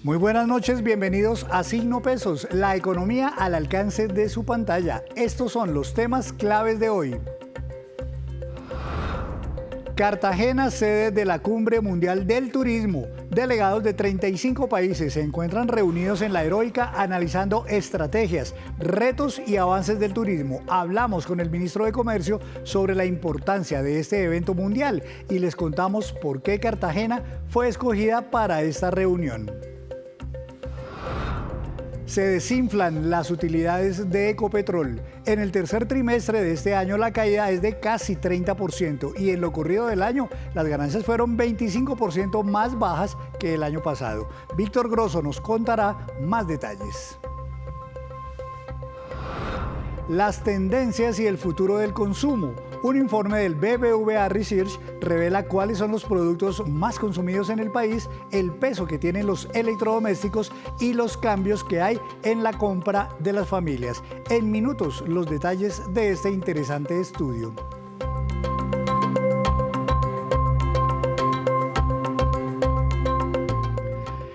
Muy buenas noches, bienvenidos a Signo Pesos, la economía al alcance de su pantalla. Estos son los temas claves de hoy. Cartagena, sede de la Cumbre Mundial del Turismo. Delegados de 35 países se encuentran reunidos en la Heroica analizando estrategias, retos y avances del turismo. Hablamos con el ministro de Comercio sobre la importancia de este evento mundial y les contamos por qué Cartagena fue escogida para esta reunión. Se desinflan las utilidades de Ecopetrol. En el tercer trimestre de este año la caída es de casi 30% y en lo corrido del año las ganancias fueron 25% más bajas que el año pasado. Víctor Grosso nos contará más detalles. Las tendencias y el futuro del consumo. Un informe del BBVA Research revela cuáles son los productos más consumidos en el país, el peso que tienen los electrodomésticos y los cambios que hay en la compra de las familias. En minutos, los detalles de este interesante estudio.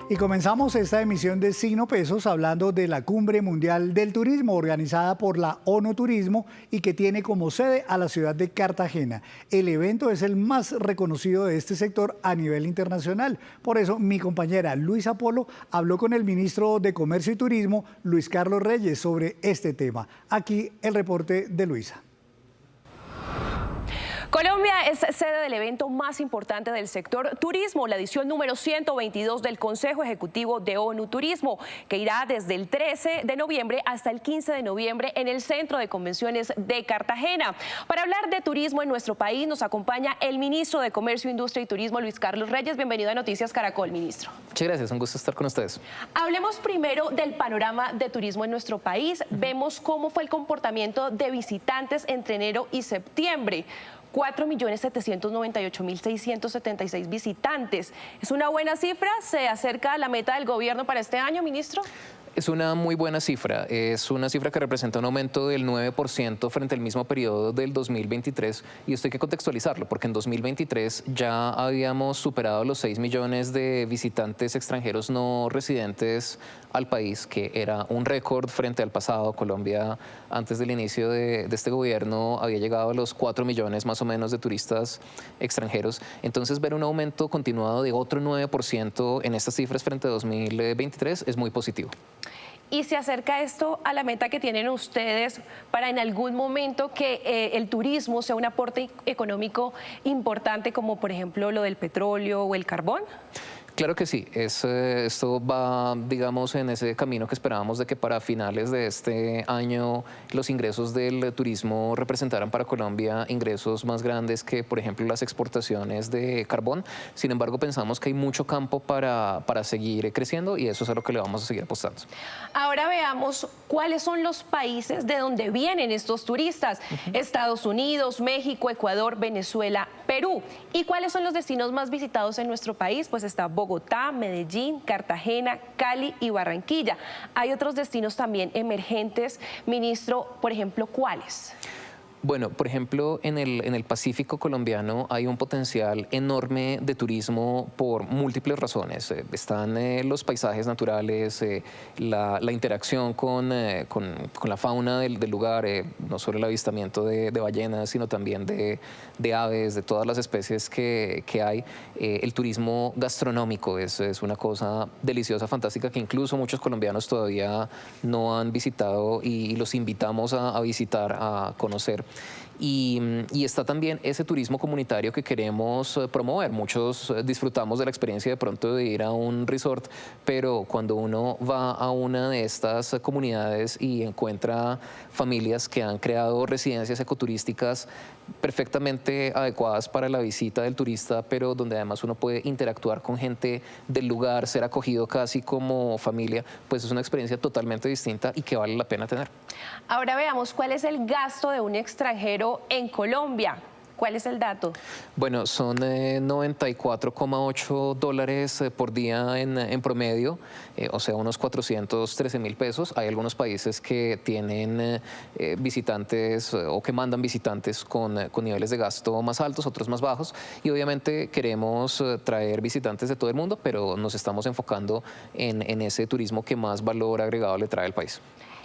Y comenzamos esta emisión de Signo Pesos hablando de la Cumbre Mundial del Turismo organizada por la ONU Turismo y que tiene como sede a la ciudad de Cartagena. El evento es el más reconocido de este sector a nivel internacional. Por eso mi compañera Luisa Polo habló con el ministro de Comercio y Turismo, Luis Carlos Reyes, sobre este tema. Aquí el reporte de Luisa. Colombia es sede del evento más importante del sector turismo, la edición número 122 del Consejo Ejecutivo de ONU Turismo, que irá desde el 13 de noviembre hasta el 15 de noviembre en el Centro de Convenciones de Cartagena. Para hablar de turismo en nuestro país nos acompaña el ministro de Comercio, Industria y Turismo, Luis Carlos Reyes. Bienvenido a Noticias Caracol, ministro. Muchas gracias, un gusto estar con ustedes. Hablemos primero del panorama de turismo en nuestro país. Vemos cómo fue el comportamiento de visitantes entre enero y septiembre. 4.798.676 visitantes. ¿Es una buena cifra? ¿Se acerca a la meta del gobierno para este año, ministro? Es una muy buena cifra, es una cifra que representa un aumento del 9% frente al mismo periodo del 2023 y esto hay que contextualizarlo porque en 2023 ya habíamos superado los 6 millones de visitantes extranjeros no residentes al país, que era un récord frente al pasado. Colombia antes del inicio de este gobierno había llegado a los 4 millones más o menos de turistas extranjeros, entonces ver un aumento continuado de otro 9% en estas cifras frente a 2023 es muy positivo. ¿Y se acerca esto a la meta que tienen ustedes para en algún momento que el turismo sea un aporte económico importante como por ejemplo lo del petróleo o el carbón? Claro que sí, esto va, digamos, en ese camino que esperábamos de que para finales de este año los ingresos del turismo representaran para Colombia ingresos más grandes que, por ejemplo, las exportaciones de carbón. Sin embargo, pensamos que hay mucho campo para seguir creciendo y eso es a lo que le vamos a seguir apostando. Ahora veamos cuáles son los países de donde vienen estos turistas. Estados Unidos, México, Ecuador, Venezuela, Perú. ¿Y cuáles son los destinos más visitados en nuestro país? Pues está Bogotá, Medellín, Cartagena, Cali y Barranquilla. Hay otros destinos también emergentes, ministro, por ejemplo, ¿cuáles? Bueno, por ejemplo, en el Pacífico colombiano hay un potencial enorme de turismo por múltiples razones. Están los paisajes naturales, la interacción con la fauna del lugar, no solo el avistamiento de ballenas, sino también de aves, de todas las especies que hay. El turismo gastronómico es una cosa deliciosa, fantástica, que incluso muchos colombianos todavía no han visitado y los invitamos a visitar, a conocer. Y está también ese turismo comunitario que queremos promover. Muchos disfrutamos de la experiencia de pronto de ir a un resort, pero cuando uno va a una de estas comunidades y encuentra familias que han creado residencias ecoturísticas perfectamente adecuadas para la visita del turista, pero donde además uno puede interactuar con gente del lugar, ser acogido casi como familia, pues es una experiencia totalmente distinta y que vale la pena tener. Ahora veamos cuál es el gasto de un extranjero en Colombia. ¿Cuál es el dato? Bueno, son $94,8 por día en promedio, o sea, unos 413.000 pesos. Hay algunos países que tienen visitantes o que mandan visitantes con niveles de gasto más altos, otros más bajos. Y obviamente queremos traer visitantes de todo el mundo, pero nos estamos enfocando en ese turismo que más valor agregado le trae al país.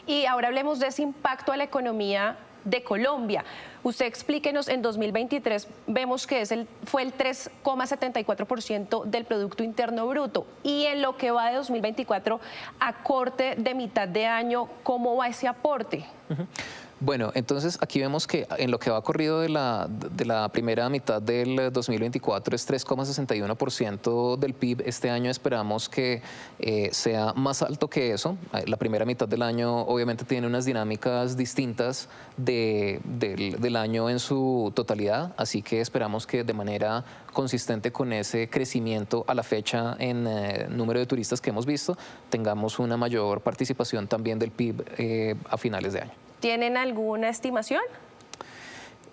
Y ahora hablemos de ese impacto a la economía de Colombia. Usted explíquenos, en 2023 vemos que fue el 3,74% del Producto Interno Bruto, y en lo que va de 2024 a corte de mitad de año, ¿cómo va ese aporte? Bueno, entonces aquí vemos que en lo que va corrido de la primera mitad del 2024 es 3,61% del PIB. Este año esperamos que sea más alto que eso. La primera mitad del año obviamente tiene unas dinámicas distintas del año en su totalidad, así que esperamos que de manera consistente con ese crecimiento a la fecha en número de turistas que hemos visto, tengamos una mayor participación también del PIB a finales de año. ¿Tienen alguna estimación?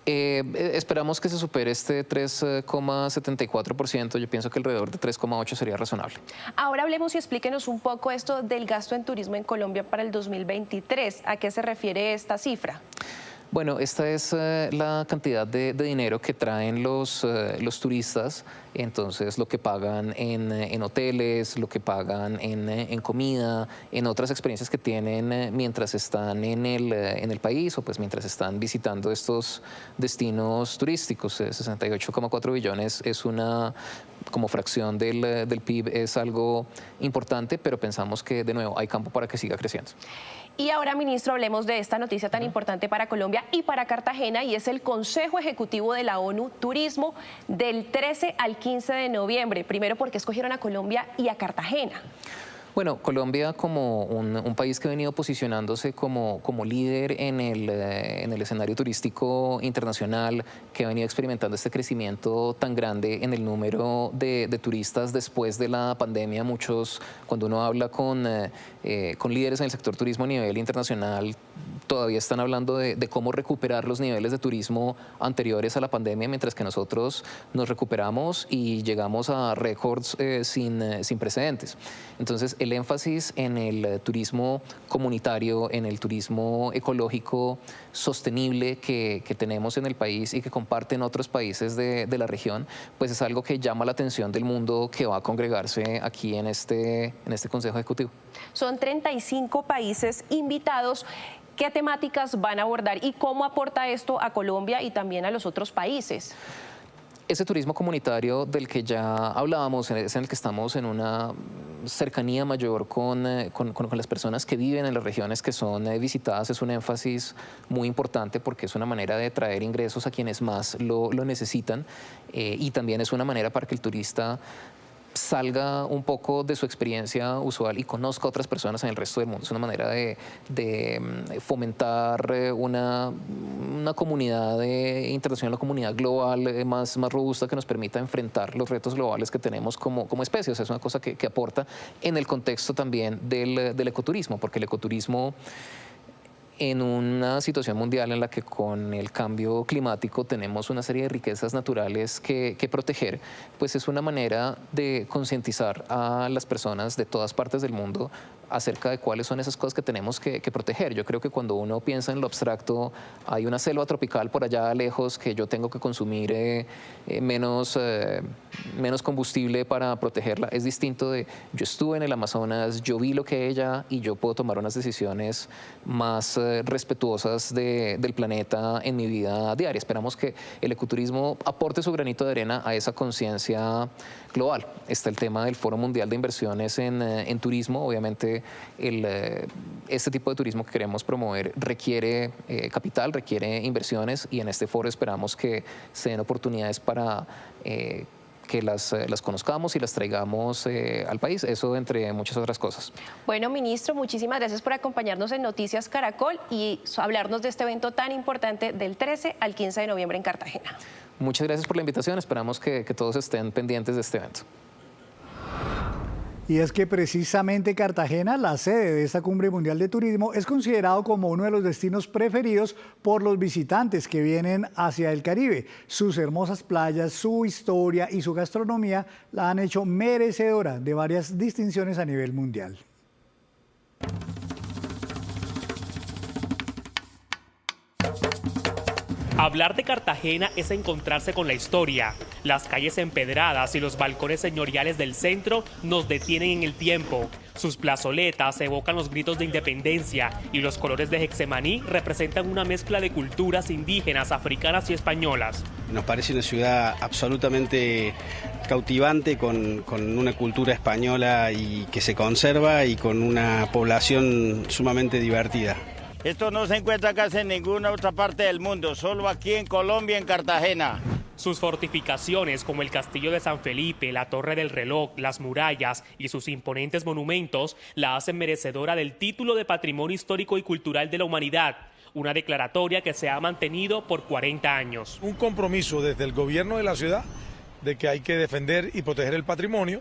Esperamos que se supere este 3,74%. Yo pienso que alrededor de 3,8% sería razonable. Ahora hablemos y explíquenos un poco esto del gasto en turismo en Colombia para el 2023. ¿A qué se refiere esta cifra? Bueno, esta es la cantidad de dinero que traen los turistas, entonces lo que pagan en hoteles, lo que pagan en comida, en otras experiencias que tienen mientras están en el país o pues mientras están visitando estos destinos turísticos. 68,4 billones es como fracción del PIB, es algo importante, pero pensamos que de nuevo hay campo para que siga creciendo. Y ahora, ministro, hablemos de esta noticia tan importante para Colombia y para Cartagena, y es el Consejo Ejecutivo de la ONU Turismo del 13 al 15 de noviembre. Primero, ¿por qué escogieron a Colombia y a Cartagena? Bueno, Colombia como un país que ha venido posicionándose como líder en el escenario turístico internacional, que ha venido experimentando este crecimiento tan grande en el número de turistas después de la pandemia. Muchos, cuando uno habla con líderes en el sector turismo a nivel internacional, todavía están hablando de cómo recuperar los niveles de turismo anteriores a la pandemia, mientras que nosotros nos recuperamos y llegamos a récords sin precedentes. Entonces, el énfasis en el turismo comunitario, en el turismo ecológico sostenible que tenemos en el país y que comparten otros países de la región, pues es algo que llama la atención del mundo que va a congregarse aquí en este Consejo Ejecutivo. Son 35 países invitados. ¿Qué temáticas van a abordar y cómo aporta esto a Colombia y también a los otros países? Ese turismo comunitario del que ya hablábamos, es en el que estamos en una cercanía mayor con las personas que viven en las regiones que son visitadas, es un énfasis muy importante porque es una manera de traer ingresos a quienes más lo necesitan, y también es una manera para que el turista salga un poco de su experiencia usual y conozca a otras personas en el resto del mundo. Es una manera de fomentar una comunidad internacional, una comunidad global más robusta que nos permita enfrentar los retos globales que tenemos como especie. O sea, es una cosa que aporta en el contexto también del ecoturismo, porque el ecoturismo, en una situación mundial en la que con el cambio climático tenemos una serie de riquezas naturales que proteger, pues es una manera de concientizar a las personas de todas partes del mundo acerca de cuáles son esas cosas que tenemos que proteger. Yo creo que cuando uno piensa en lo abstracto, hay una selva tropical por allá lejos que yo tengo que consumir menos combustible para protegerla. Es distinto de yo estuve en el Amazonas, yo vi lo que ella y yo puedo tomar unas decisiones más respetuosas del planeta en mi vida diaria. Esperamos que el ecoturismo aporte su granito de arena a esa conciencia global. Está el tema del Foro Mundial de Inversiones en Turismo. Obviamente, este tipo de turismo que queremos promover requiere capital, requiere inversiones, y en este foro esperamos que se den oportunidades para que las conozcamos y las traigamos al país, eso entre muchas otras cosas. Bueno, ministro, muchísimas gracias por acompañarnos en Noticias Caracol y hablarnos de este evento tan importante del 13 al 15 de noviembre en Cartagena. Muchas gracias por la invitación, esperamos que todos estén pendientes de este evento. Y es que precisamente Cartagena, la sede de esta Cumbre Mundial de Turismo, es considerado como uno de los destinos preferidos por los visitantes que vienen hacia el Caribe. Sus hermosas playas, su historia y su gastronomía la han hecho merecedora de varias distinciones a nivel mundial. Hablar de Cartagena es encontrarse con la historia. Las calles empedradas y los balcones señoriales del centro nos detienen en el tiempo. Sus plazoletas evocan los gritos de independencia y los colores de Getsemaní representan una mezcla de culturas indígenas, africanas y españolas. Nos parece una ciudad absolutamente cautivante con una cultura española y que se conserva y con una población sumamente divertida. Esto no se encuentra casi en ninguna otra parte del mundo, solo aquí en Colombia, en Cartagena. Sus fortificaciones como el Castillo de San Felipe, la Torre del Reloj, las murallas y sus imponentes monumentos la hacen merecedora del título de Patrimonio Histórico y Cultural de la Humanidad, una declaratoria que se ha mantenido por 40 años. Un compromiso desde el gobierno de la ciudad de que hay que defender y proteger el patrimonio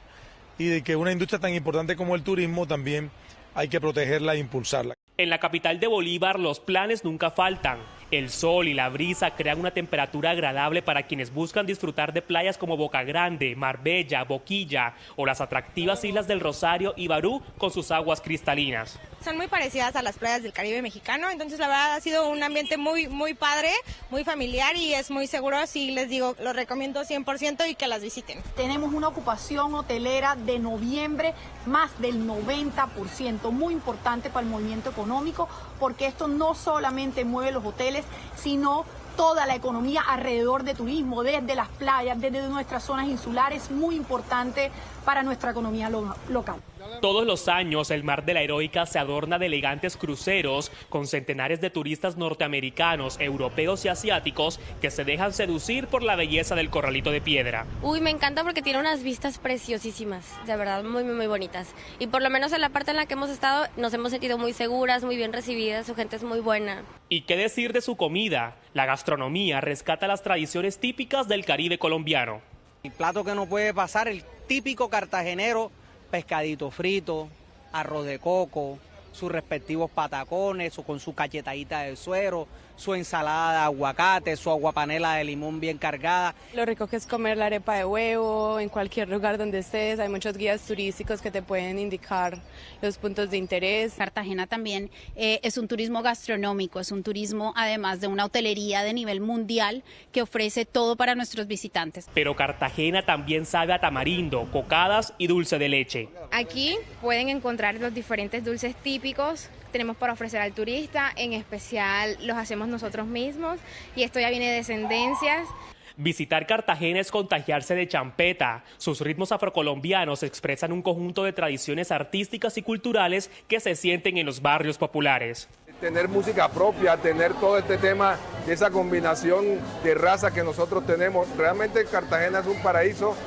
y de que una industria tan importante como el turismo también hay que protegerla e impulsarla. En la capital de Bolívar los planes nunca faltan. El sol y la brisa crean una temperatura agradable para quienes buscan disfrutar de playas como Boca Grande, Marbella, Boquilla o las atractivas islas del Rosario y Barú con sus aguas cristalinas. Son muy parecidas a las playas del Caribe mexicano, entonces la verdad ha sido un ambiente muy padre, muy familiar y es muy seguro, así les digo, lo recomiendo 100% y que las visiten. Tenemos una ocupación hotelera de noviembre más del 90%, muy importante para el movimiento económico, porque esto no solamente mueve los hoteles, sino toda la economía alrededor de turismo, desde las playas, desde nuestras zonas insulares, muy importante para nuestra economía local. Todos los años el Mar de la Heroica se adorna de elegantes cruceros con centenares de turistas norteamericanos, europeos y asiáticos que se dejan seducir por la belleza del Corralito de Piedra. Uy, me encanta porque tiene unas vistas preciosísimas, de verdad, muy bonitas. Y por lo menos en la parte en la que hemos estado nos hemos sentido muy seguras, muy bien recibidas, su gente es muy buena. ¿Y qué decir de su comida? La gastronomía rescata las tradiciones típicas del Caribe colombiano. El plato que no puede pasar, el típico cartagenero, pescadito frito, arroz de coco, sus respectivos patacones, o con su cachetadita de suero, su ensalada de aguacate, su aguapanela de limón bien cargada. Lo rico que es comer la arepa de huevo en cualquier lugar donde estés. Hay muchos guías turísticos que te pueden indicar los puntos de interés. Cartagena también es un turismo gastronómico, es un turismo además de una hotelería de nivel mundial que ofrece todo para nuestros visitantes. Pero Cartagena también sabe a tamarindo, cocadas y dulce de leche. Aquí pueden encontrar los diferentes dulces típicos tenemos para ofrecer al turista, en especial los hacemos nosotros mismos y esto ya viene de descendencias. Visitar Cartagena es contagiarse de champeta. Sus ritmos afrocolombianos expresan un conjunto de tradiciones artísticas y culturales que se sienten en los barrios populares. Tener música propia, tener todo este tema, esa combinación de raza que nosotros tenemos. Realmente Cartagena es un paraíso.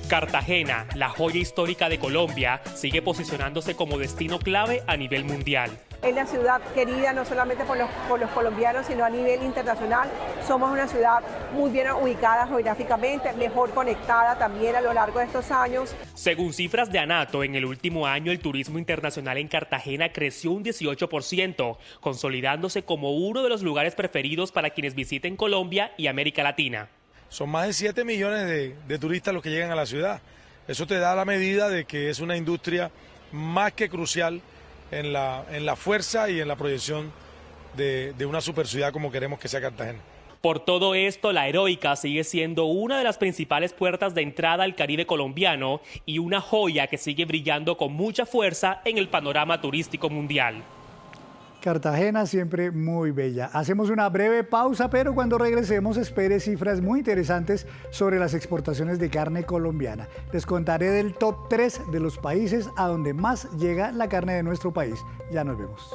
Cartagena, la joya histórica de Colombia, sigue posicionándose como destino clave a nivel mundial. Es la ciudad querida no solamente por los colombianos, sino a nivel internacional. Somos una ciudad muy bien ubicada geográficamente, mejor conectada también a lo largo de estos años. Según cifras de ANATO, en el último año el turismo internacional en Cartagena creció un 18%, consolidándose como uno de los lugares preferidos para quienes visiten Colombia y América Latina. Son más de 7 millones de turistas los que llegan a la ciudad. Eso te da la medida de que es una industria más que crucial en la fuerza y en la proyección de una super ciudad como queremos que sea Cartagena. Por todo esto, la Heroica sigue siendo una de las principales puertas de entrada al Caribe colombiano y una joya que sigue brillando con mucha fuerza en el panorama turístico mundial. Cartagena siempre muy bella. Hacemos una breve pausa, pero cuando regresemos espere cifras muy interesantes sobre las exportaciones de carne colombiana. Les contaré del top 3 de los países a donde más llega la carne de nuestro país. Ya nos vemos.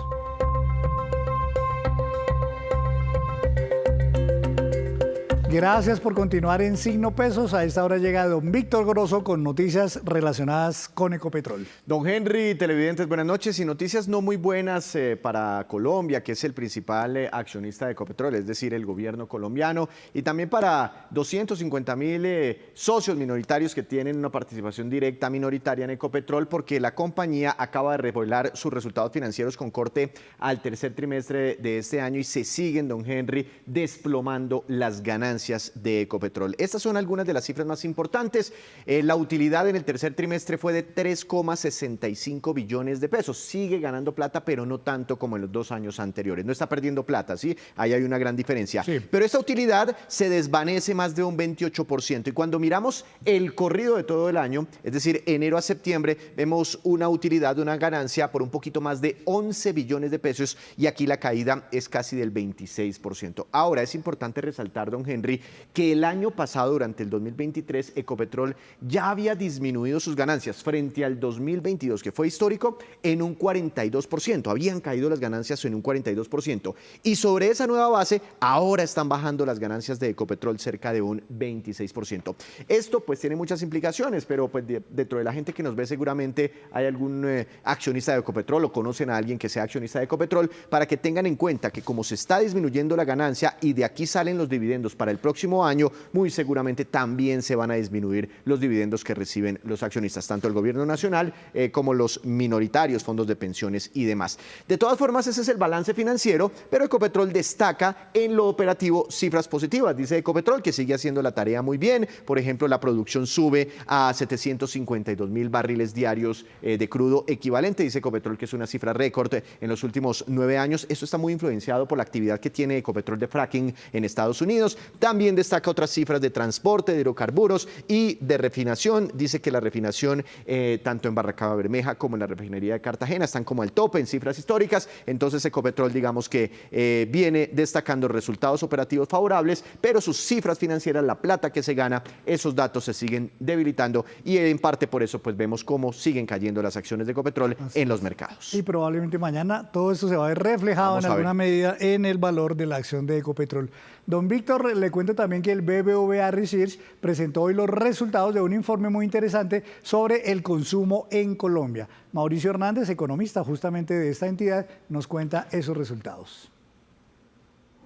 Gracias por continuar en Signo Pesos. A esta hora llega don Víctor Grosso con noticias relacionadas con Ecopetrol. Don Henry, televidentes, buenas noches. Y noticias no muy buenas para Colombia, que es el principal accionista de Ecopetrol, es decir, el gobierno colombiano, y también para 250.000 socios minoritarios que tienen una participación directa minoritaria en Ecopetrol, porque la compañía acaba de revelar sus resultados financieros con corte al tercer trimestre de este año y se siguen, don Henry, desplomando las ganancias de Ecopetrol. Estas son algunas de las cifras más importantes. La utilidad en el tercer trimestre fue de 3,65 billones de pesos. Sigue ganando plata, pero no tanto como en los 2 años anteriores. No está perdiendo plata, ¿sí? Ahí hay una gran diferencia. Sí. Pero esta utilidad se desvanece más de un 28%. Y cuando miramos el corrido de todo el año, es decir, enero a septiembre, vemos una utilidad, una ganancia por un poquito más de 11 billones de pesos, y aquí la caída es casi del 26%. Ahora, es importante resaltar, don Henry, que el año pasado, durante el 2023, Ecopetrol ya había disminuido sus ganancias frente al 2022, que fue histórico, en un 42%. Habían caído las ganancias en un 42%. Y sobre esa nueva base, ahora están bajando las ganancias de Ecopetrol cerca de un 26%. Esto pues tiene muchas implicaciones, pero pues dentro de la gente que nos ve seguramente hay algún accionista de Ecopetrol o conocen a alguien que sea accionista de Ecopetrol, para que tengan en cuenta que como se está disminuyendo la ganancia y de aquí salen los dividendos para el próximo año, muy seguramente también se van a disminuir los dividendos que reciben los accionistas, tanto el gobierno nacional como los minoritarios, fondos de pensiones y demás. De todas formas, ese es el balance financiero, pero Ecopetrol destaca en lo operativo cifras positivas. Dice Ecopetrol que sigue haciendo la tarea muy bien. Por ejemplo, la producción sube a 752.000 barriles diarios de crudo equivalente. Dice Ecopetrol que es una cifra récord en los últimos 9 años. Esto está muy influenciado por la actividad que tiene Ecopetrol de fracking en Estados Unidos. También destaca otras cifras de transporte, de hidrocarburos y de refinación. Dice que la refinación, tanto en Barranca Bermeja como en la refinería de Cartagena, están como al tope en cifras históricas. Entonces Ecopetrol, digamos que viene destacando resultados operativos favorables, pero sus cifras financieras, la plata que se gana, esos datos se siguen debilitando, y en parte por eso pues vemos cómo siguen cayendo las acciones de Ecopetrol en los mercados. Y probablemente mañana todo esto se va a ver reflejado en alguna medida en el valor de la acción de Ecopetrol. Don Víctor, le cuento también que el BBVA Research presentó hoy los resultados de un informe muy interesante sobre el consumo en Colombia. Mauricio Hernández, economista justamente de esta entidad, nos cuenta esos resultados.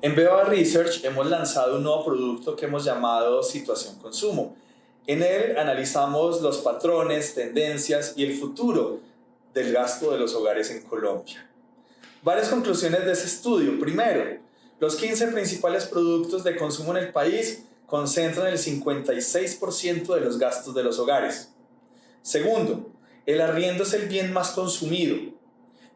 En BBVA Research hemos lanzado un nuevo producto que hemos llamado Situación Consumo. En él analizamos los patrones, tendencias y el futuro del gasto de los hogares en Colombia. Varias conclusiones de ese estudio. Primero, los 15 principales productos de consumo en el país concentran el 56% de los gastos de los hogares. Segundo, el arriendo es el bien más consumido,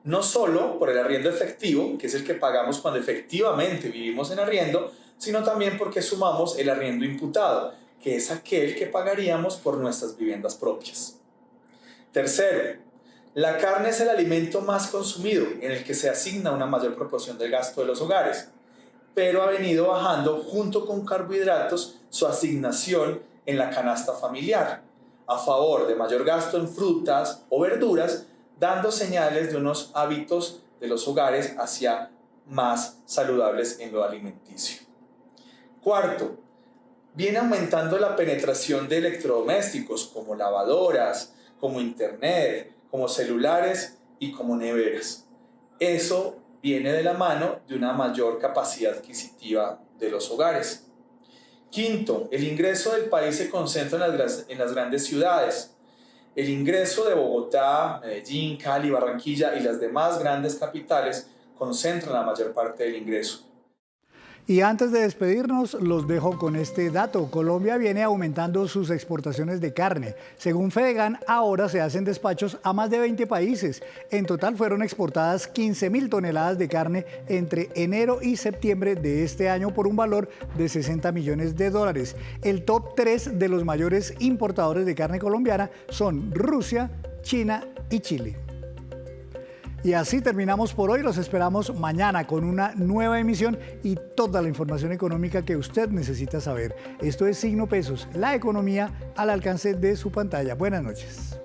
no solo por el arriendo efectivo, que es el que pagamos cuando efectivamente vivimos en arriendo, sino también porque sumamos el arriendo imputado, que es aquel que pagaríamos por nuestras viviendas propias. Tercero, la carne es el alimento más consumido, en el que se asigna una mayor proporción del gasto de los hogares, pero ha venido bajando junto con carbohidratos su asignación en la canasta familiar, a favor de mayor gasto en frutas o verduras, dando señales de unos hábitos de los hogares hacia más saludables en lo alimenticio. Cuarto, viene aumentando la penetración de electrodomésticos como lavadoras, como internet, como celulares y como neveras. Eso viene de la mano de una mayor capacidad adquisitiva de los hogares. Quinto, el ingreso del país se concentra en las grandes ciudades. El ingreso de Bogotá, Medellín, Cali, Barranquilla y las demás grandes capitales concentran la mayor parte del ingreso. Y antes de despedirnos, los dejo con este dato. Colombia viene aumentando sus exportaciones de carne. Según Fedegan, ahora se hacen despachos a más de 20 países. En total fueron exportadas 15.000 toneladas de carne entre enero y septiembre de este año por un valor de $60 millones. El top 3 de los mayores importadores de carne colombiana son Rusia, China y Chile. Y así terminamos por hoy. Los esperamos mañana con una nueva emisión y toda la información económica que usted necesita saber. Esto es Signo Pesos, la economía al alcance de su pantalla. Buenas noches.